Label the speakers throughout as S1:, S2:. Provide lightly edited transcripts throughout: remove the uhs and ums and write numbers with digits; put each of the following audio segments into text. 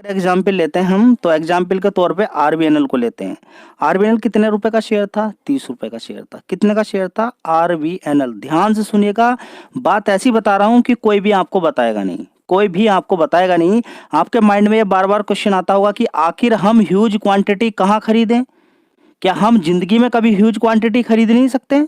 S1: Example लेते हैं हम, तो एग्जाम्पल के तौर पे आरबीएनएल को लेते हैं। आरबीएनएल कितने रुपए का शेयर था? 30 रुपए का शेयर था। कितने का शेयर था? आरबीएनएल, ध्यान से सुनिएगा, बात ऐसी बता रहा हूं कि कोई भी आपको बताएगा नहीं, कोई भी आपको बताएगा नहीं। आपके माइंड में ये बार बार क्वेश्चन आता होगा कि आखिर हम ह्यूज क्वांटिटी कहाँ खरीदें? क्या हम जिंदगी में कभी ह्यूज क्वांटिटी खरीद नहीं सकते?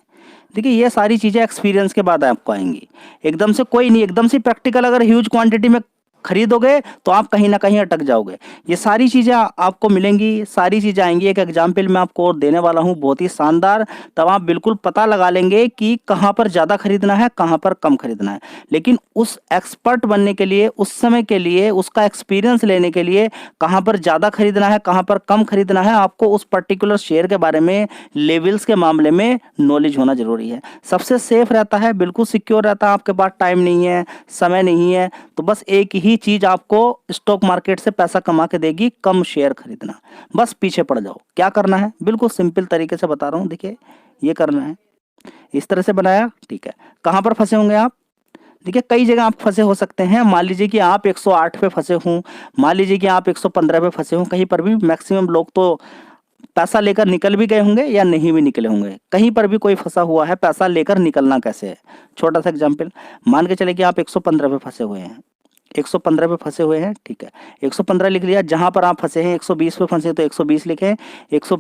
S1: देखिए, ये सारी चीजें एक्सपीरियंस के बाद आपको आएंगी। एकदम से कोई नहीं, एकदम से प्रैक्टिकल अगर ह्यूज क्वांटिटी में खरीदोगे तो आप कहीं ना कहीं अटक जाओगे। ये सारी चीजें आपको मिलेंगी, सारी चीजें आएंगी। एक एग्जाम्पल मैं आपको और देने वाला हूं, बहुत ही शानदार। तब आप बिल्कुल पता लगा लेंगे कि कहां पर ज्यादा खरीदना है, कहां पर कम खरीदना है। लेकिन उस एक्सपर्ट बनने के लिए, उस समय के लिए, उसका एक्सपीरियंस लेने के लिए कहां पर ज्यादा खरीदना है, कहां पर कम खरीदना है, आपको उस पर्टिकुलर शेयर के बारे में, लेवल्स के मामले में नॉलेज होना जरूरी है। सबसे सेफ रहता है, बिल्कुल सिक्योर रहता है। आपके पास टाइम नहीं है, समय नहीं है, तो बस एक ही चीज आपको स्टॉक मार्केट से पैसा कमा के देगी, कम शेयर खरीदना। बस पीछे पड़ जाओ। क्या करना है? बिल्कुल सिंपल तरीके से बता रहा हूं। देखिए, ये करना है, इस तरह से बनाया, ठीक है। कहां पर फंसे होंगे आप? देखिए, कई जगह आप फंसे हो सकते हैं। मान लीजिए कि आप 108 पे फंसे हों, मान लीजिए कि आप 115 पे फंसे हों, कहीं पर भी मैक्सिमम लोग तो पैसा लेकर निकल भी गए होंगे या नहीं भी निकले होंगे। कहीं पर भी कोई फंसा हुआ है, पैसा लेकर निकलना कैसे है? छोटा सा एग्जांपल, मान के चले कि आप 115 पे फंसे हुए हैं, 115 पे फंसे हुए हैं, ठीक है। 115 लिख लिया। जहां पर आप फंसे हैं, 120 पे फंसे तो 120 लिखें। 100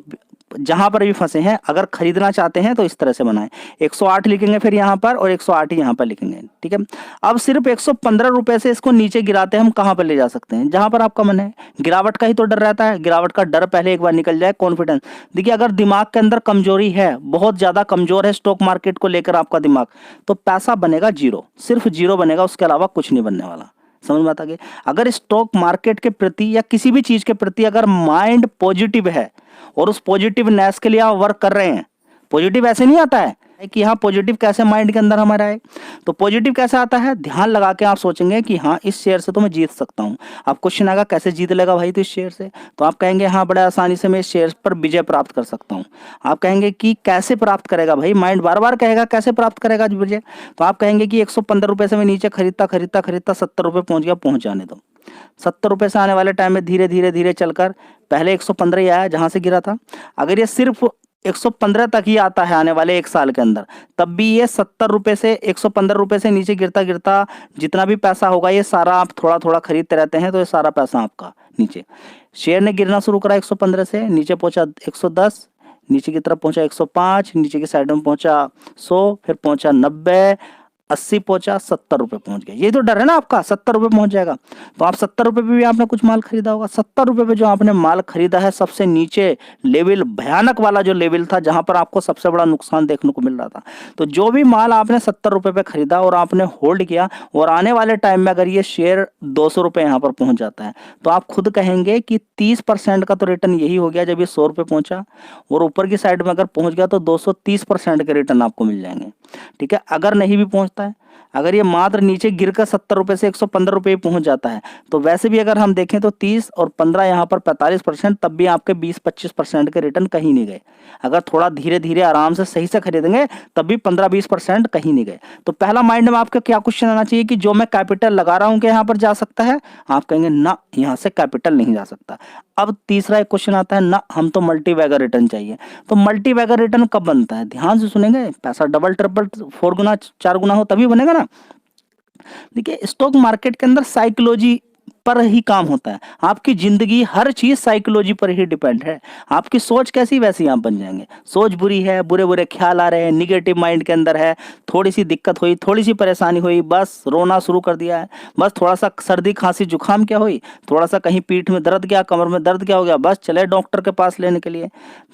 S1: जहां पर भी फंसे हैं, अगर खरीदना चाहते हैं तो इस तरह से बनाएं। 108 लिखेंगे फिर यहां पर, और 108 ही यहां पर लिखेंगे, ठीक है। अब सिर्फ 115 रुपए से इसको नीचे गिराते हैं हम, कहां पर ले जा सकते हैं? जहां पर आपका मन है। गिरावट का ही तो डर रहता है, गिरावट का डर पहले एक बार निकल जाए, कॉन्फिडेंस। देखिए, अगर दिमाग के अंदर कमजोरी है, बहुत ज्यादा कमजोर है स्टॉक मार्केट को लेकर आपका दिमाग, तो पैसा बनेगा जीरो, सिर्फ जीरो बनेगा, उसके अलावा कुछ नहीं बनने वाला। समझ में आता है? अगर स्टॉक मार्केट के प्रति या किसी भी चीज के प्रति अगर माइंड पॉजिटिव है और उस पॉजिटिवनेस के लिए आप वर्क कर रहे हैं, पॉजिटिव ऐसे नहीं आता है कि हाँ, पॉजिटिव कैसे माइंड के अंदर हमारा है, तो पॉजिटिव कैसे आता है? ध्यान लगा के आप सोचेंगे कि हाँ, इस शेयर से तो मैं जीत सकता हूँ। आप क्वेश्चन आएगा कैसे जीत लेगा भाई तो इस शेयर से, तो आप कहेंगे हाँ, बड़ा आसानी से मैं इस शेयर पर विजय प्राप्त कर सकता हूँ। आप कहेंगे कि कैसे प्राप्त करेगा भाई? माइंड बार बार कहेगा कैसे प्राप्त करेगा विजय, तो आप कहेंगे कि 115 रुपए से मैं नीचे खरीदता खरीदता खरीदता 70 रुपए पहुंच गया, पहुंच जाने दो। 70 रुपए से आने वाले टाइम में धीरे धीरे धीरे चलकर पहले 115 ही आया जहां से गिरा था। अगर ये सिर्फ 115 तक ही आता है आने वाले एक साल के अंदर, तब भी ये 70 रुपए से 115 रुपए से नीचे गिरता गिरता जितना भी पैसा होगा, ये सारा आप थोड़ा थोड़ा खरीदते रहते हैं, तो ये सारा पैसा आपका नीचे। शेयर ने गिरना शुरू करा 115 से, नीचे पहुंचा 110, नीचे की तरफ पहुंचा 105, नीचे की साइड में पहुंचा 100, फिर पहुंचा 90, 80 पहुंचा, 70 रुपए पहुंच गया। ये तो डर है ना आपका, 70 रुपए पहुंच जाएगा। तो आप 70 रुपए पे भी आपने कुछ माल खरीदा होगा। 70 रुपए पे जो आपने माल खरीदा है, सबसे नीचे लेवल, भयानक वाला जो लेवल था, जहां पर आपको सबसे बड़ा नुकसान देखने को मिल रहा था। तो जो भी माल आपने 70 रुपए पे खरीदा और आपने होल्ड किया, और आने वाले टाइम में अगर ये शेयर 200 रुपए यहाँ पर पहुंच जाता है, तो आप खुद कहेंगे कि 30% का तो रिटर्न यही हो गया जब ये 100 रुपए पहुंचा, और ऊपर की साइड में अगर पहुंच गया तो 230% के रिटर्न आपको मिल जाएंगे, ठीक है। अगर नहीं भी पहुंचता है, अगर ये मात्र नीचे गिरकर 70 रुपए से 115 रुपए पहुंच जाता है, तो वैसे भी अगर हम देखें तो 30 और 15 यहाँ पर 45%, तब भी आपके 20-25% के रिटर्न कहीं नहीं गए। अगर थोड़ा धीरे धीरे आराम से सही से खरीदेंगे, तब भी 15-20% कहीं नहीं गए। तो पहला माइंड में आपका क्या क्वेश्चन आना चाहिए कि जो मैं कैपिटल लगा रहा हूं क्या यहाँ पर जा सकता है? आप कहेंगे ना, यहाँ से कैपिटल नहीं जा सकता। अब तीसरा एक क्वेश्चन आता है ना, हम तो मल्टीबैगर रिटर्न चाहिए। तो मल्टीबैगर रिटर्न कब बनता है? ध्यान से सुनेंगे, पैसा डबल ट्रिपल 4 गुना 4 गुना हो तभी बनेगा ना। देखिए, स्टॉक मार्केट के अंदर साइकोलॉजी पर ही काम होता है। आपकी जिंदगी, हर चीज साइकोलॉजी पर ही डिपेंड है। आपकी सोच कैसी वैसी आप बन जाएंगे। सोच बुरी है, बुरे बुरे ख्याल आ रहे हैं, निगेटिव माइंड के अंदर है, थोड़ी सी दिक्कत हुई, थोड़ी सी परेशानी हुई, बस रोना शुरू कर दिया है। बस थोड़ा सा सर्दी खांसी जुकाम क्या हुई, थोड़ा सा कहीं पीठ में दर्द क्या, कमर में दर्द क्या हो गया, बस चले डॉक्टर के पास लेने के लिए।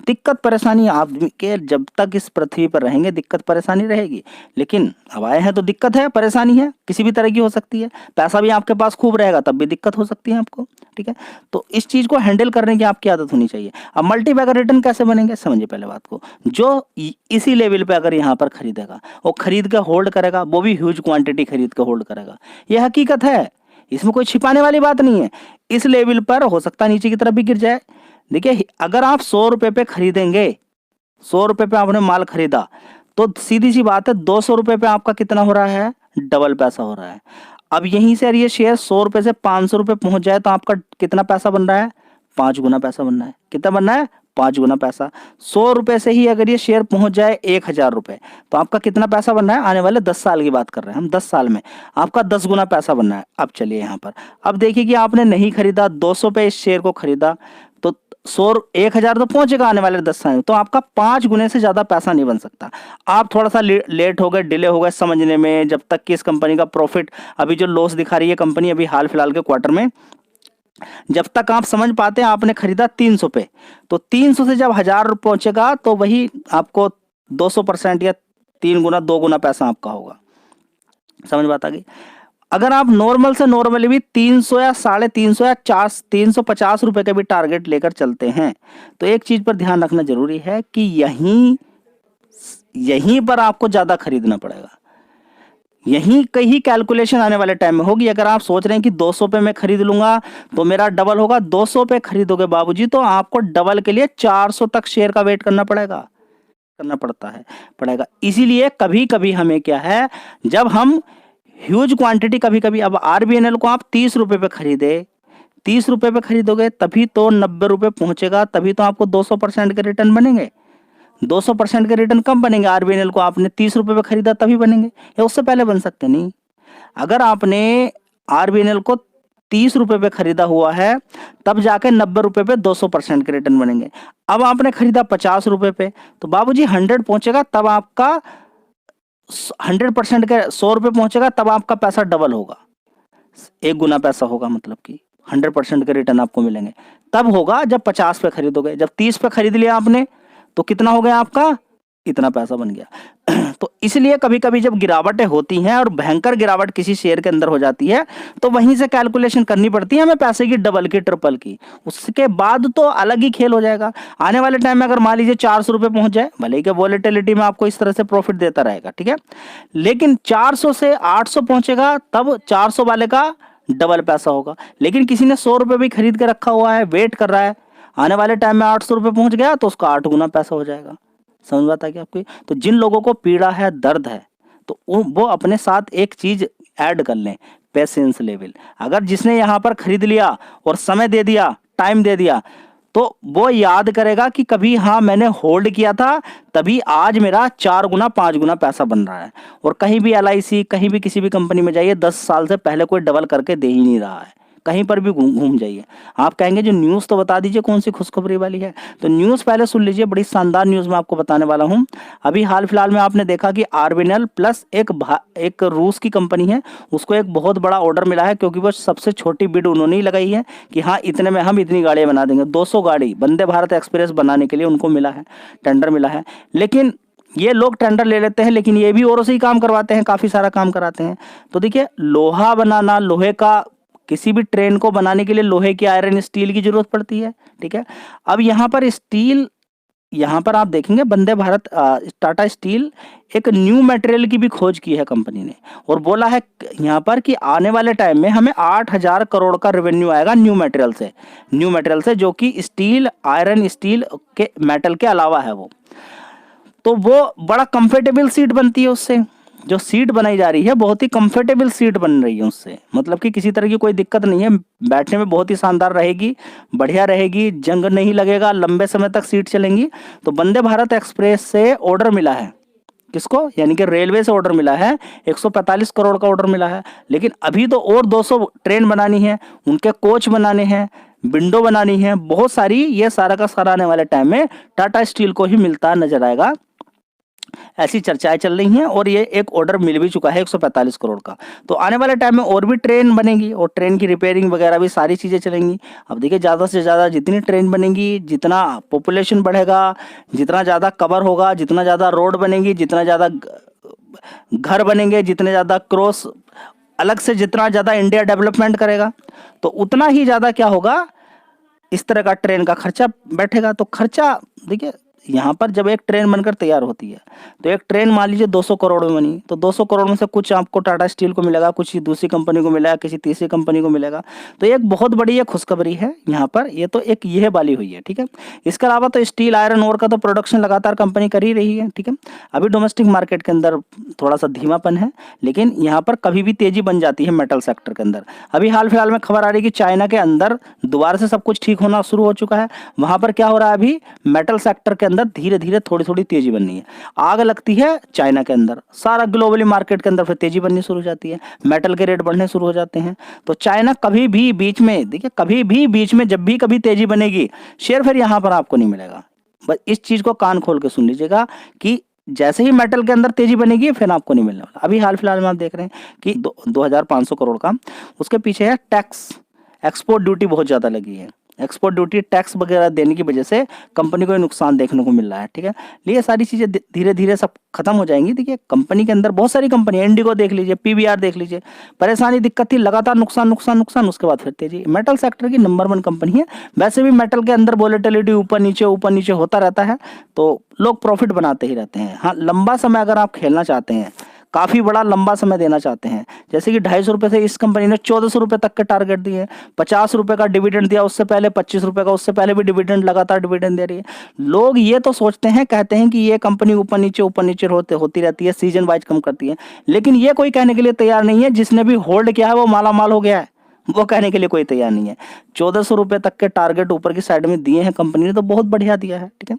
S1: दिक्कत परेशानी आपके जब तक इस पृथ्वी पर रहेंगे, दिक्कत परेशानी रहेगी। लेकिन अब आए हैं तो दिक्कत है, परेशानी है, किसी भी तरह की हो सकती है। पैसा भी आपके पास खूब रहेगा तब भी दिक्कत हो सकती है आपको, ठीक है। तो इस चीज को हैंडल करने की आपकी आदत होनी चाहिए। अब मल्टीबैगर रिटर्न कैसे बनेंगे, समझिए पहले बात को। जो इसी लेवल पे अगर यहाँ पर खरीदेगा, वो खरीद के होल्ड करेगा, वो भी ह्यूज क्वांटिटी खरीद के होल्ड करेगा, ये हकीकत है, इसमें कोई छिपाने वाली बात नहीं है। इस लेवल पर हो सकता है नीचे की तरफ भी गिर जाए। देखिए, अगर आप 100 रुपए पे खरीदेंगे, 100 रुपए पे आपने माल खरीदा, तो सीधी सी बात है 200 रुपए पे आपका कितना हो रहा है? डबल पैसा हो रहा है। अब यहीं से ये शेयर 100 रुपए से 500 रुपए पहुंच जाए तो आपका कितना पैसा बन रहा है? 5 गुना पैसा बन रहा है। कितना बन रहा है? 5 गुना पैसा। 100 रुपए से ही अगर ये शेयर पहुंच जाए 1000 रुपए तो आपका कितना पैसा बन रहा है? आने वाले 10 साल की बात कर रहे हैं हम, 10 साल में आपका 10 गुना पैसा बनना है। अब चलिए यहाँ पर, अब देखिए कि आपने नहीं खरीदा, 200 पे इस शेयर को खरीदा तो 1000 तो पहुंचेगा आने वाले 10 साल में, तो आपका 5 गुने से ज्यादा पैसा नहीं बन सकता। आप थोड़ा सा लेट हो गए, डिले हो गए समझने में, जब तक कि इस कंपनी का प्रॉफिट, अभी जो लॉस दिखा रही है कंपनी अभी हाल फिलहाल के क्वार्टर में, जब तक आप समझ पाते हैं, आपने खरीदा 300 पे, तो 300 से जब 1000 पहुंचेगा तो वही आपको 200% या 3 गुना 2 गुना पैसा आपका होगा। समझ बात आ गई? अगर आप नॉर्मल से नॉर्मली भी 300 या 350 या 350 रुपए का भी टारगेट लेकर चलते हैं तो एक चीज पर ध्यान रखना जरूरी है कि यहीं पर आपको ज्यादा खरीदना पड़ेगा। यहीं कहीं कैलकुलेशन आने वाले टाइम में होगी। अगर आप सोच रहे हैं कि 200 पे मैं खरीद लूंगा तो मेरा डबल होगा, 200 पे खरीदोगे बाबूजी तो आपको डबल के लिए 400 तक शेयर का वेट करना पड़ेगा। इसीलिए कभी कभी हमें क्या है, जब हम ह्यूज क्वांटिटी, कभी कभी, अब आरबीएनएल को आप 30 रुपए पे खरीदे, 30 रुपए पे खरीदोगे तभी तो 90 रुपए पहुंचेगा, तभी तो आपको 200% के रिटर्न बनेंगे। 200% के रिटर्न कब बनेंगे? आरबीएनएल को आपने 30 रुपए पे खरीदा तभी बनेंगे, या उससे पहले बन सकते नहीं। अगर आपने आरबीएनएल को 30 रुपए पे खरीदा हुआ है तब जाके 90 रुपए पे 200% के रिटर्न बनेंगे। अब आपने खरीदा 50 रुपए पे तो बाबूजी 100 पहुंचेगा तब आपका 100% के 100 रुपए पहुंचेगा तब आपका पैसा डबल होगा, 1 गुना पैसा होगा, मतलब कि 100% के रिटर्न आपको मिलेंगे तब होगा जब 50 पे खरीदोगे। जब 30 पे खरीद लिया आपने तो कितना हो गया आपका? इतना पैसा बन गया। तो इसलिए कभी कभी जब गिरावटें होती हैं और भयंकर गिरावट किसी शेयर के अंदर हो जाती है तो वहीं से कैलकुलेशन करनी पड़ती है हमें पैसे की, डबल की, ट्रिपल की। उसके बाद तो अलग ही खेल हो जाएगा। आने वाले टाइम में अगर मान लीजिए 400 रुपए पहुंच जाए, भले ही कि वॉलेटिलिटी में आपको इस तरह से प्रॉफिट देता रहेगा, ठीक है, लेकिन 400 से 800 पहुंचेगा तब 400 वाले का डबल पैसा होगा। लेकिन किसी ने 100 रुपए भी खरीद के रखा हुआ है, वेट कर रहा है, आने वाले टाइम में 800 रुपए पहुंच गया तो उसका 8 गुना पैसा हो जाएगा। समझ बात है क्या आपकी? तो जिन लोगों को पीड़ा है, दर्द है, तो वो अपने साथ एक चीज ऐड कर लें, पेशेंस लेवल। अगर जिसने यहां पर खरीद लिया और समय दे दिया, टाइम दे दिया, तो वो याद करेगा कि कभी हाँ मैंने होल्ड किया था तभी आज मेरा 4 गुना 5 गुना पैसा बन रहा है। और कहीं भी एलआईसी, कहीं भी किसी भी कंपनी में जाइए, 10 साल से पहले कोई डबल करके दे ही नहीं रहा है। कहीं पर भी घूम जाइए, आप कहेंगे जो न्यूज़ तो बता दीजिए कौन सी खुशखबरी वाली है। तो न्यूज़ पहले सुन लीजिए, बड़ी शानदार न्यूज़ मैं आपको बताने वाला हूं। अभी हाल फिलहाल में आपने देखा कि आरबीएनएल प्लस एक रूस की कंपनी है, उसको एक बहुत बड़ा ऑर्डर मिला है, क्योंकि वो सबसे छोटी बिड उन्होंने ही लगाई है कि हाँ इतने में हम इतनी गाड़ियाँ बना देंगे। 200 गाड़ी वंदे भारत एक्सप्रेस बनाने के लिए उनको मिला है, टेंडर मिला है। लेकिन ये लोग टेंडर ले लेते हैं, लेकिन ये भी औरों से ही काम करवाते हैं, काफ़ी सारा काम कराते हैं। तो देखिए, लोहा बनाना, लोहे का, किसी भी ट्रेन को बनाने के लिए लोहे की, आयरन, स्टील की जरूरत पड़ती है, ठीक है। अब यहाँ पर स्टील, यहाँ पर आप देखेंगे वंदे भारत, टाटा स्टील एक न्यू मटेरियल की भी खोज की है कंपनी ने, और बोला है यहाँ पर कि आने वाले टाइम में हमें 8000 करोड़ का रेवेन्यू आएगा न्यू मटेरियल से, जो कि स्टील, आयरन, स्टील के मेटल के अलावा है वो। तो वो बड़ा कंफर्टेबल सीट बनती है उससे, जो सीट बनाई जा रही है बहुत ही कंफर्टेबल सीट बन रही है उससे, मतलब कि किसी तरह की कोई दिक्कत नहीं है, बैठने में बहुत ही शानदार रहेगी, बढ़िया रहेगी, जंग नहीं लगेगा, लंबे समय तक सीट चलेंगी। तो वंदे भारत एक्सप्रेस से ऑर्डर मिला है, किसको? यानी कि रेलवे से ऑर्डर मिला है, 145 करोड़ का ऑर्डर मिला है। लेकिन अभी तो और 200 ट्रेन बनानी है, उनके कोच बनाने हैं, विंडो बनानी है, बहुत सारी, ये सारा का सारा आने वाले टाइम में टाटा स्टील को ही मिलता नजर आएगा, ऐसी चर्चाएं चल रही हैं। और ये एक ऑर्डर मिल भी चुका है 145 करोड़ का। तो आने वाले टाइम में और भी ट्रेन बनेगी और ट्रेन की रिपेयरिंग वगैरह भी सारी चीज़ें चलेंगी। अब देखिए, ज़्यादा से ज़्यादा जितनी ट्रेन बनेगी, जितना पॉपुलेशन बढ़ेगा, जितना ज़्यादा कवर होगा, जितना ज़्यादा रोड बनेगी, जितना ज़्यादा घर बनेंगे, जितने ज़्यादा क्रॉस, अलग से जितना ज़्यादा इंडिया डेवलपमेंट करेगा, तो उतना ही ज़्यादा क्या होगा, इस तरह का ट्रेन का खर्चा बैठेगा। तो खर्चा देखिए, यहाँ पर जब एक ट्रेन बनकर तैयार होती है तो एक ट्रेन मान लीजिए 200 करोड़ में बनी, तो 200 करोड़ में से कुछ आपको टाटा स्टील को मिलेगा, कुछ दूसरी कंपनी को मिलेगा, किसी तीसरी कंपनी को मिलेगा। तो एक बहुत बड़ी ये खुशखबरी है यहाँ पर, ये तो एक यह वाली हुई है, ठीक है। इसके अलावा तो स्टील आयरन ओर का तो प्रोडक्शन लगातार कंपनी कर ही रही है, ठीक है। अभी डोमेस्टिक मार्केट के अंदर थोड़ा सा धीमापन है, लेकिन यहाँ पर कभी भी तेजी बन जाती है मेटल सेक्टर के अंदर। अभी हाल फिलहाल में खबर आ रही है कि चाइना के अंदर दोबारा से सब कुछ ठीक होना शुरू हो चुका है। वहां पर क्या हो रहा है, अभी मेटल सेक्टर के अंदर धीरे धीरे थोड़ी थोड़ी तेजी बननी है। आग लगती है चाइना के अंदर, सारा ग्लोबली मार्केट के अंदर फिर तेजी बननी शुरू हो जाती है, मेटल के रेट बढ़ने शुरू हो जाते हैं। तो चाइना कभी भी बीच में, देखिए कभी भी बीच में जब भी कभी तेजी बनेगी, शेयर फिर यहाँ पर आपको नहीं मिलेगा। बस इस चीज को कान खोल के सुन लीजिएगा कि जैसे ही मेटल के अंदर तेजी बनेगी फिर आपको नहीं मिलने वाला। अभी हाल फिलहाल में आप देख रहे हैं कि 2500 करोड़ का, उसके पीछे है टैक्स, एक्सपोर्ट ड्यूटी बहुत ज्यादा लगी है। एक्सपोर्ट ड्यूटी टैक्स वगैरह देने की वजह से कंपनी को नुकसान देखने को मिल रहा है, ठीक है। ये सारी चीजें धीरे धीरे सब खत्म हो जाएंगी। देखिए कंपनी के अंदर बहुत सारी कंपनी है, इंडिगो देख लीजिए, पीवीआर देख लीजिए, परेशानी दिक्कत थी, लगातार नुकसान नुकसान नुकसान, उसके बाद फिर तेजी। मेटल सेक्टर की नंबर 1 कंपनी है। वैसे भी मेटल के अंदर वोलेटिलिटी ऊपर नीचे होता रहता है, तो लोग प्रॉफिट बनाते ही रहते हैं। हाँ, लंबा समय अगर आप खेलना चाहते हैं, काफी बड़ा लंबा समय देना चाहते हैं, जैसे कि 250 रुपए से इस कंपनी ने 1400 रुपए तक के टारगेट दिए, 50 रुपए का डिविडेंड दिया, उससे पहले 25 रुपए का, उससे पहले भी डिविडेंड, लगातार डिविडेंड दे रही है। लोग ये तो सोचते हैं, कहते हैं कि ये कंपनी ऊपर नीचे होती रहती है, सीजन वाइज कम करती है, लेकिन ये कोई कहने के लिए तैयार नहीं है जिसने भी होल्ड किया है वो माला माल हो गया है, वो कहने के लिए कोई तैयार नहीं है। 1400 रुपए तक के टारगेट ऊपर की साइड में दिए हैं कंपनी ने, तो बहुत बढ़िया दिया है, ठीक है।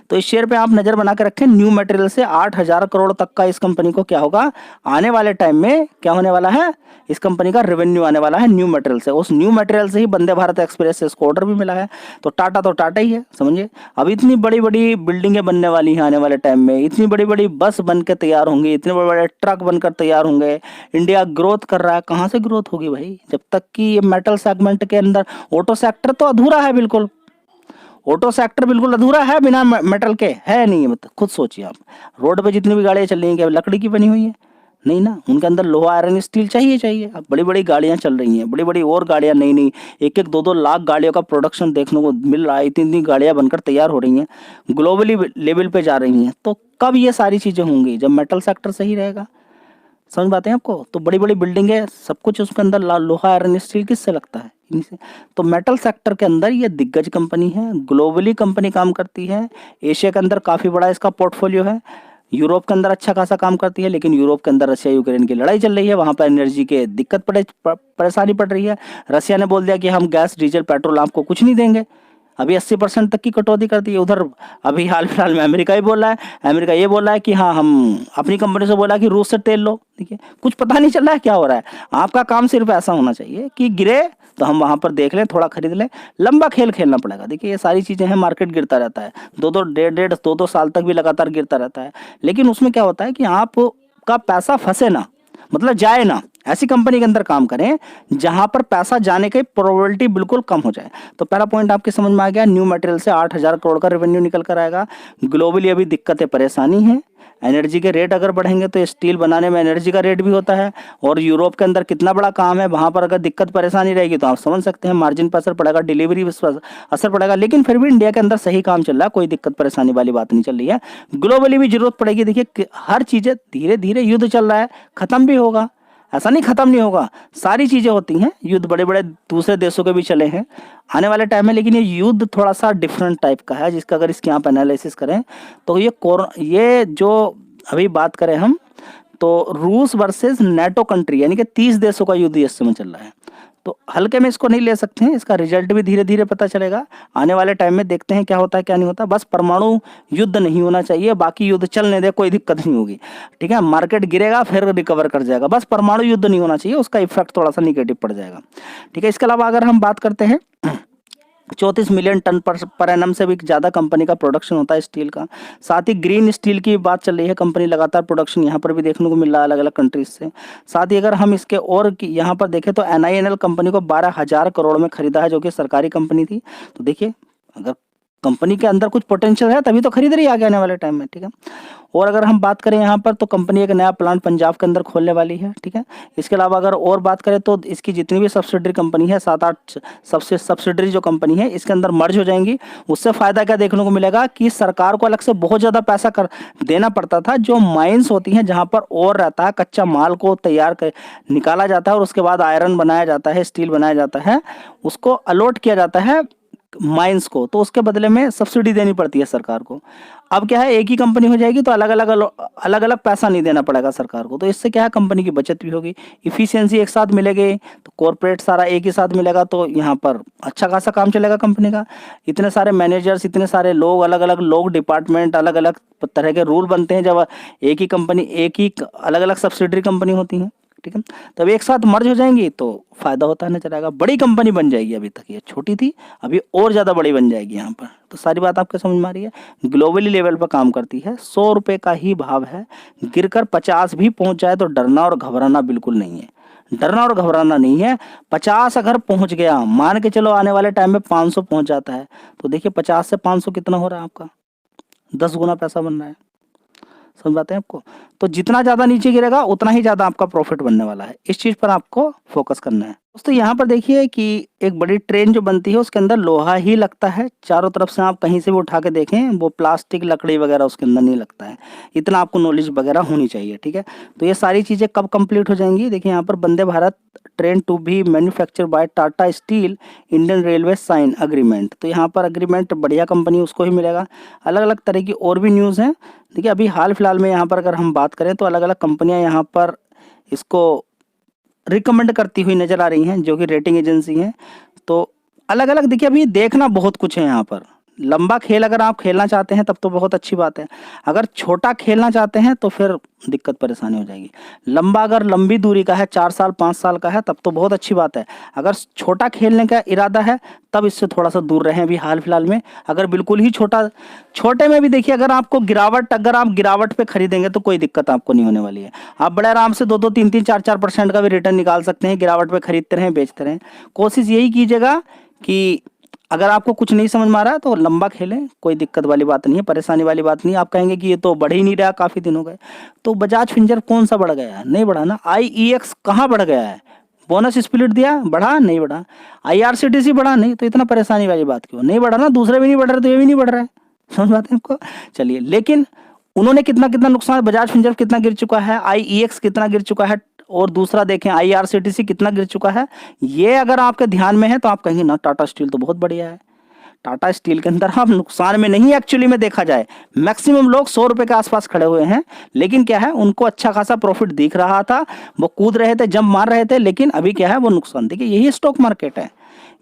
S1: तो इस शेयर पे आप नजर बना के रखें। न्यू मटेरियल से 8000 करोड़ तक का इस कंपनी को क्या होगा, आने वाले टाइम में क्या होने वाला है, इस कंपनी का रेवेन्यू आने वाला है न्यू मटेरियल से। उस न्यू मटेरियल से ही वंदे भारत एक्सप्रेस से इसको ऑर्डर भी मिला है। तो टाटा ही है, समझिए। अब इतनी बड़ी बड़ी बिल्डिंगें बनने वाली हैं आने वाले टाइम में, इतनी बड़ी बड़ी बस बन के तैयार होंगी, इतने बड़े बड़े ट्रक बनकर तैयार होंगे। इंडिया ग्रोथ कर रहा है, कहाँ से ग्रोथ होगी भाई, जब तक कि ये मेटल सेगमेंट के अंदर, ऑटो सेक्टर तो अधूरा है, बिल्कुल ऑटो सेक्टर बिल्कुल अधूरा है बिना मेटल के, है नहीं। मतलब खुद सोचिए आप, रोड पे जितनी भी गाड़ियां चल रही हैं क्या लकड़ी की बनी हुई है? नहीं ना, उनके अंदर लोहा आयरन स्टील चाहिए। अब बड़ी बड़ी गाड़ियां चल रही हैं, बड़ी बड़ी और गाड़ियां, नई 1-2 लाख गाड़ियों का प्रोडक्शन देखने को मिल रहा है, इतनी गाड़ियां बनकर तैयार हो रही हैं, ग्लोबली लेवल पे जा रही हैं। तो कब ये सारी चीजें होंगी, जब मेटल सेक्टर सही रहेगा। समझ पाते हैं आपको? तो बड़ी बड़ी बिल्डिंग है, सब कुछ उसके अंदर लोहा आयरन स्टील किससे लगता है, इनसे। तो मेटल सेक्टर के अंदर ये दिग्गज कंपनी है, ग्लोबली कंपनी काम करती है। एशिया के अंदर काफी बड़ा इसका पोर्टफोलियो है, यूरोप के अंदर अच्छा खासा काम करती है, लेकिन यूरोप के अंदर रशिया यूक्रेन की लड़ाई चल रही है, वहां पर एनर्जी के दिक्कत परेशानी पड़ रही है। रशिया ने बोल दिया कि हम गैस डीजल पेट्रोल आपको कुछ नहीं देंगे, अभी 80% तक की कटौती कर दी है। उधर अभी हाल फिलहाल में अमेरिका ही बोल रहा है, अमेरिका ये बोल रहा है कि हाँ, हम अपनी कंपनी से बोला कि रूस से तेल लो। ठीक है, कुछ पता नहीं चल रहा है क्या हो रहा है। आपका काम सिर्फ ऐसा होना चाहिए कि गिरे तो हम वहां पर देख लें, थोड़ा खरीद लें, लंबा खेल खेलना पड़ेगा। देखिए ये सारी चीजें हैं, मार्केट गिरता रहता है, 2-2 साल तक भी लगातार गिरता रहता है, लेकिन उसमें क्या होता है कि आपका पैसा फंसे ना, मतलब जाए ना। ऐसी कंपनी के अंदर काम करें जहां पर पैसा जाने की प्रोबेबिलिटी बिल्कुल कम हो जाए। तो पहला पॉइंट आपके समझ में आ गया, न्यू मटेरियल से 8000 करोड़ का रेवेन्यू निकल कर आएगा। ग्लोबली अभी दिक्कतें परेशानी है, एनर्जी के रेट अगर बढ़ेंगे तो स्टील बनाने में एनर्जी का रेट भी होता है, और यूरोप के अंदर कितना बड़ा काम है, वहां पर अगर दिक्कत परेशानी रहेगी तो आप समझ सकते हैं मार्जिन पर असर पड़ेगा, डिलीवरी पर असर पड़ेगा। लेकिन फिर भी इंडिया के अंदर सही काम चल रहा है, कोई दिक्कत परेशानी वाली बात नहीं चल रही है। ग्लोबली भी जरूरत पड़ेगी। देखिए हर चीजें धीरे धीरे, युद्ध चल रहा है, खत्म भी होगा, ऐसा नहीं खत्म नहीं होगा, सारी चीजें होती हैं। युद्ध बड़े बड़े दूसरे देशों के भी चले हैं आने वाले टाइम में, लेकिन ये युद्ध थोड़ा सा डिफरेंट टाइप का है, जिसका अगर इसके यहाँ पर एनालिसिस करें तो ये जो अभी बात करें हम, तो रूस वर्सेस नेटो कंट्री, यानी कि 30 देशों का युद्ध इस समय चल रहा है। तो हल्के में इसको नहीं ले सकते हैं, इसका रिजल्ट भी धीरे धीरे पता चलेगा आने वाले टाइम में। देखते हैं क्या होता है क्या नहीं होता। बस परमाणु युद्ध नहीं होना चाहिए, बाकी युद्ध चलने दे, कोई दिक्कत नहीं होगी। ठीक है, मार्केट गिरेगा फिर रिकवर कर जाएगा, बस परमाणु युद्ध नहीं होना चाहिए, उसका इफेक्ट थोड़ा सा निगेटिव पड़ जाएगा। ठीक है, इसके अलावा अगर हम बात करते हैं 34 मिलियन टन पर एनम से भी ज्यादा कंपनी का प्रोडक्शन होता है स्टील का। साथ ही ग्रीन स्टील की बात चल रही है, कंपनी लगातार प्रोडक्शन यहाँ पर भी देखने को मिल रहा है अलग अलग कंट्रीज से। साथ ही अगर हम इसके और यहाँ पर देखें तो NINL कंपनी को 12,000 करोड़ में खरीदा है, जो कि सरकारी कंपनी थी। तो देखिए अगर कंपनी के अंदर कुछ पोटेंशियल है तभी तो खरीदारी आ गया आने वाले टाइम में, ठीक है। और अगर हम बात करें यहाँ पर तो कंपनी एक नया प्लांट पंजाब के अंदर खोलने वाली है, ठीक है। इसके अलावा अगर और बात करें तो इसकी जितनी भी सब्सिडरी कंपनी है, 7-8 सबसे सब्सिडरी जो कंपनी है इसके अंदर मर्ज हो जाएंगी। उससे फायदा क्या देखने को मिलेगा कि सरकार को अलग से बहुत ज़्यादा पैसा कर देना पड़ता था। जो माइंस होती हैं जहाँ पर और रहता है, कच्चा माल को तैयार कर निकाला जाता है और उसके बाद आयरन बनाया जाता है, स्टील बनाया जाता है, उसको अलॉट किया जाता है माइंस को, तो उसके बदले में सब्सिडी देनी पड़ती है सरकार को। अब क्या है, एक ही कंपनी हो जाएगी तो अलग अलग पैसा नहीं देना पड़ेगा सरकार को, तो इससे क्या है कंपनी की बचत भी होगी, इफिशियंसी एक साथ मिलेगी, तो कॉर्पोरेट सारा एक ही साथ मिलेगा, तो यहाँ पर अच्छा खासा काम चलेगा कंपनी का। इतने सारे मैनेजर्स, इतने सारे लोग, अलग अलग लोग, डिपार्टमेंट, अलग अलग तरह के रूल बनते हैं जब एक ही कंपनी, एक ही अलग अलग सब्सिडरी कंपनी होती है, ठीक है। तब एक साथ मर्ज हो जाएंगी तो फायदा होता है नजर आएगा, बड़ी कंपनी बन जाएगी। अभी तक ये छोटी थी, अभी और ज्यादा बड़ी बन जाएगी यहाँ पर। तो सारी बात आपको समझ में आ रही है। ग्लोबली लेवल पर काम करती है, 100 रुपए का ही भाव है, गिरकर 50 भी पहुंच जाए तो डरना और घबराना बिल्कुल नहीं है, डरना और घबराना नहीं है। 50 अगर पहुंच गया, मान के चलो आने वाले टाइम में 500 पहुंच जाता है, तो देखिए 50 से 500 कितना हो रहा है आपका, 10 गुना पैसा बन रहा है। समझ पाते हैं आपको। तो जितना ज्यादा नीचे गिरेगा उतना ही ज्यादा आपका प्रॉफिट बनने वाला है, इस चीज पर आपको फोकस करना है। दोस्तों यहाँ पर देखिए कि एक बड़ी ट्रेन जो बनती है उसके अंदर लोहा ही लगता है, चारों तरफ से आप कहीं से भी उठा के देखें वो प्लास्टिक लकड़ी वगैरह उसके अंदर नहीं लगता है। इतना आपको नॉलेज वगैरह होनी चाहिए, ठीक है। तो ये सारी चीजें कब कंप्लीट हो जाएंगी, देखिए यहाँ पर Vande Bharat train to be manufacture by Tata steel Indian railway sign agreement, तो यहाँ पर अग्रीमेंट बढ़िया कंपनी उसको ही मिलेगा। अलग अलग तरह की और भी न्यूज़ हैं। देखिए अभी हाल फिलहाल में यहाँ पर अगर हम बात करें तो अलग अलग कंपनियां यहाँ पर इसको रिकमेंड करती हुई नजर आ रही हैं, जो कि रेटिंग एजेंसी हैं। तो अलग अलग देखिए अभी देखना बहुत कुछ है यहाँ पर। लंबा खेल अगर आप खेलना चाहते हैं तब तो बहुत अच्छी बात है, अगर छोटा खेलना चाहते हैं तो फिर दिक्कत परेशानी हो जाएगी। लंबा अगर लंबी दूरी का है, 4 साल 5 साल का है, तब तो बहुत अच्छी बात है। अगर छोटा खेलने का इरादा है तब इससे थोड़ा सा दूर रहें अभी हाल फिलहाल में। अगर बिल्कुल ही छोटे में भी देखिए अगर आपको अगर आप गिरावट पे खरीदेंगे तो कोई दिक्कत आपको नहीं होने वाली है। आप बड़े आराम से 2-2 3-3 4-4% का भी रिटर्न निकाल सकते हैं, गिरावट पे खरीदते रहें, बेचते रहें। कोशिश यही कीजिएगा कि अगर आपको कुछ नहीं समझ में आ रहा है तो लंबा खेलें, कोई दिक्कत वाली बात नहीं है, परेशानी वाली बात नहीं है। आप कहेंगे कि ये तो बढ़ ही नहीं रहा, काफी दिन हो गए, तो बजाज फिंसर्व कौन सा बढ़ गया है, नहीं बढ़ा ना। IEX कहाँ बढ़ गया है, बोनस स्प्लिट दिया, बढ़ा नहीं बढ़ा। IRCTC बढ़ा नहीं, तो इतना परेशानी वाली बात क्यों, नहीं बढ़ा ना, दूसरे भी नहीं बढ़ रहे तो ये भी नहीं बढ़ रहा है। समझ बात है आपको। चलिए, लेकिन उन्होंने कितना कितना नुकसान, बजाज फिंसर्व कितना गिर चुका है, IEX कितना गिर चुका है, और दूसरा देखें IRCTC कितना गिर चुका है। ये अगर आपके ध्यान में है तो आप कहेंगे ना टाटा स्टील तो बहुत बढ़िया है। टाटा स्टील के अंदर आप नुकसान में नहीं, एक्चुअली में देखा जाए मैक्सिमम लोग 100 रुपए के आसपास खड़े हुए हैं, लेकिन क्या है उनको अच्छा खासा प्रॉफिट दिख रहा था, वो कूद रहे थे, जंप मार रहे थे, लेकिन अभी क्या है वो नुकसान। देखिए यही स्टॉक मार्केट है,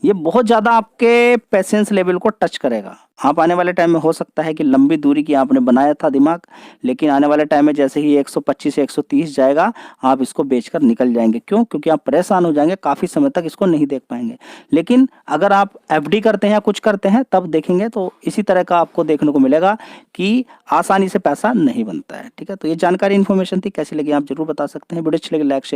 S1: ये बहुत ज्यादा आपके पेशेंस लेवल को टच करेगा। आप आने वाले टाइम में हो सकता है कि लंबी दूरी की आपने बनाया था दिमाग, लेकिन आने वाले टाइम में जैसे ही 125 से 130 जाएगा आप इसको बेचकर निकल जाएंगे। क्यों? क्योंकि आप परेशान हो जाएंगे, काफी समय तक इसको नहीं देख पाएंगे। लेकिन अगर आप FD करते हैं या कुछ करते हैं तब देखेंगे तो इसी तरह का आपको देखने को मिलेगा कि आसानी से पैसा नहीं बनता है, ठीक है। तो ये जानकारी इन्फॉर्मेशन थी, कैसी लगी आप जरूर बता सकते हैं। वीडियो अच्छी लगी लाइक शेयर